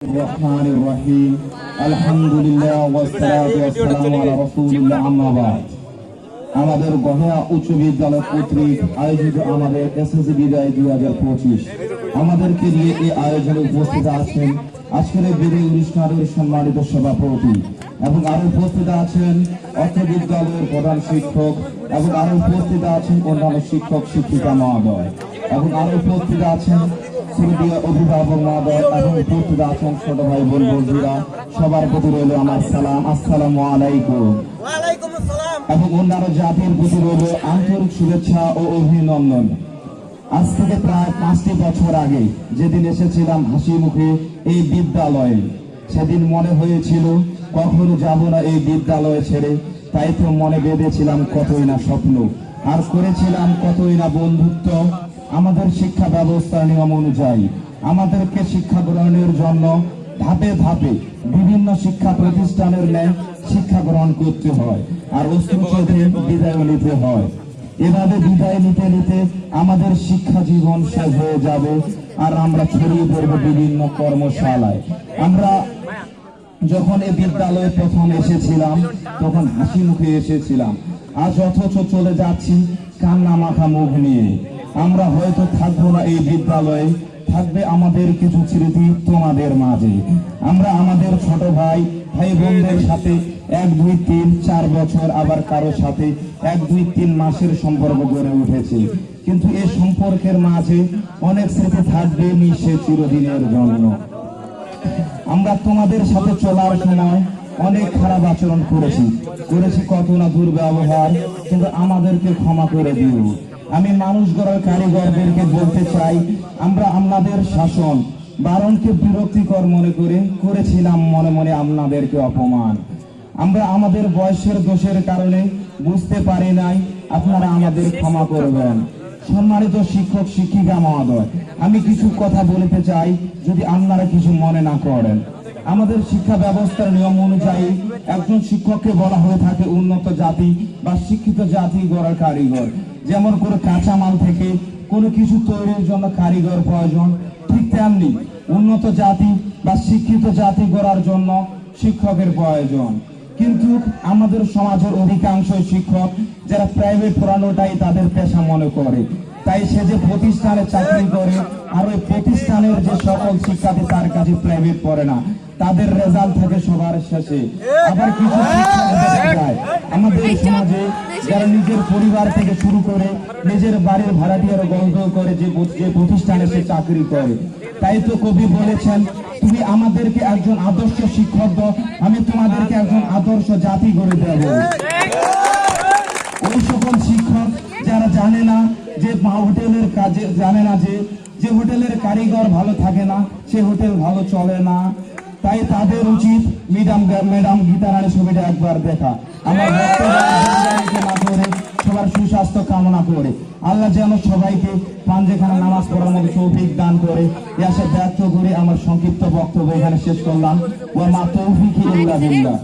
الرحمن الرحيم الحمد لله والصلاة والسلام على رسول الله أما بعد আমাদের গহেয়া উচ্চ বিদ্যালয় কর্তৃক আয়োজিত আমাদের এসএসসি বিদায় 2025 আমাদেরকে নিয়ে এই আয়োজনে উপস্থিত আছেন আজকের বিদায় অনুষ্ঠানের সম্মানিত সভাপতি এবং আরো উপস্থিত আছেন অর্থ বিদ্যালয়ের প্রধান শিক্ষক এবং আরো উপস্থিত আছেন অন্যান্য শিক্ষক শিক্ষিকা মহোদয় এবং আরো উপস্থিত আছেন শ্রদ্ধেয় অভিভাবক মহোদয় এবং উপস্থিত আছেন ছোট ভাই বোন বন্ধুরা সবার প্রতি রইল আমার সালাম আসসালামু আলাইকুম এবং অন্যান্য জাতির প্রতি রইল আন্তরিক শুভেচ্ছা ও অভিনন্দন। আজ থেকে প্রায় 5টি বছর আগে যেদিন এসেছিলাম হাসি মুখে এই বিদ্যালয়ে, সেদিন মনে হয়েছিল কখনো যাব না এই বিদ্যালয় ছেড়ে। তাই তো মনে বেঁধেছিলাম কতই না স্বপ্ন আর করেছিলাম কতই না বন্ধুত্ব। আমাদের শিক্ষা ব্যবস্থার নিয়ম অনুযায়ী আমাদেরকে শিক্ষা গ্রহণের জন্য ধাপে ধাপে বিভিন্ন শিক্ষা প্রতিষ্ঠানের ন্যায় শিক্ষা গ্রহণ করতে হয় আর অস্ত্রোপচারে বিদায় নিতে হয়। এভাবে বিদায় নিতে নিতে আমাদের শিক্ষা জীবন শেষ হয়ে যাবে আর আমরা ছড়িয়ে পড়বো বিভিন্ন কর্মশালায়। আমরা যখন এই বিদ্যালয়ে প্রথম এসেছিলাম তখন হাসি মুখে এসেছিলাম, আজ অথচ চলে যাচ্ছি কান্না মাখা মুখ নিয়ে। আমরা হয়তো থাকবো না এই বিদ্যালয়ে, থাকবে আমাদের কিছু স্মৃতি তোমাদের মাঝে। আমরা আমাদের ছোট ভাই বোনদের সাথে 1, 2, 3, 4 বছর আবার কারো সাথে 1, 2, 3 মাসের সম্পর্ক গড়ে উঠেছে, কিন্তু এই সম্পর্কের মাঝে অনেক স্মৃতি থাকবে নিশ্চয় চিরদিনের জন্য। আমরা তোমাদের সাথে চলার সময় অনেক খারাপ আচরণ করেছি কত না দুর্ব্যবহার, কিন্তু আমাদেরকে ক্ষমা করে দিও। আমি মানুষ গড়ার কারিগরদেরকে বলতে চাই, আমরা আপনাদের শাসন বারণকে বিরক্তিকর মনে করে করেছিলাম মনে মনে আপনাদেরকে অপমান। আমরা আমাদের বয়সের দোষের কারণে বুঝতে পারি নাই, আপনারা আমাদের ক্ষমা করবেন। সম্মানিত শিক্ষক শিক্ষিকা মহোদয়, আমি কিছু কথা বলতে চাই, যদি আপনারা কিছু মনে না করেন। আমাদের শিক্ষা ব্যবস্থার নিয়ম অনুযায়ী একজন শিক্ষককে বলা হয়ে থাকে উন্নত জাতি বা শিক্ষিত জাতি গড়ার কারিগর। যেমন করে কাঁচামাল থেকে কোনো কিছু তৈরির জন্য কারিগর প্রয়োজন, ঠিক তেমনি উন্নত জাতি বা শিক্ষিত জাতি গড়ার জন্য শিক্ষকের প্রয়োজন। কিন্তু আমাদের সমাজের অধিকাংশ শিক্ষক যারা প্রাইভেট পড়ানোটাই তাদের পেশা মনে করে, তাই সে যে প্রতিষ্ঠানে চাকরি করে আর ওই প্রতিষ্ঠানের যে সকল শিক্ষার্থী তার কাছে প্রাইভেট পড়ে না, তাদের রেজাল্ট থাকে সবার শেষে। আবার কিছু শিক্ষক দেখা যায় আমাদের সমাজে যারা নিজের পরিবার থেকে শুরু করে নিজের বাড়ির ভাড়াটিয়ার গল্প করে যে প্রতিষ্ঠানে সে চাকরি করে। তাই তো কবি বলেছেন, তুমি আমাদেরকে একজন আদর্শ শিক্ষক দাও, আমি তোমাদেরকে একজন আদর্শ জাতি গড়ে দেব। ওই সকল শিক্ষক যারা জানে না যে হোটেলের কাজে, জানে না যে হোটেলের কারিগর ভালো থাকে না সে হোটেল ভালো চলে না, তাই তাদের উচিত ম্যাডাম গীতারানী ছবিটা একবার দেখা। আমার সবার সুস্বাস্থ্য কামনা করে আল্লাহ যেন সবাইকে পাঞ্জেখানা নামাজ পড়ার মতো তৌফিক দান করে। এসে ব্যর্থ করে আমার সংক্ষিপ্ত বক্তব্য এখানে শেষ করলাম। ওয়া মা তৌফিকি ইল্লা বিল্লাহ।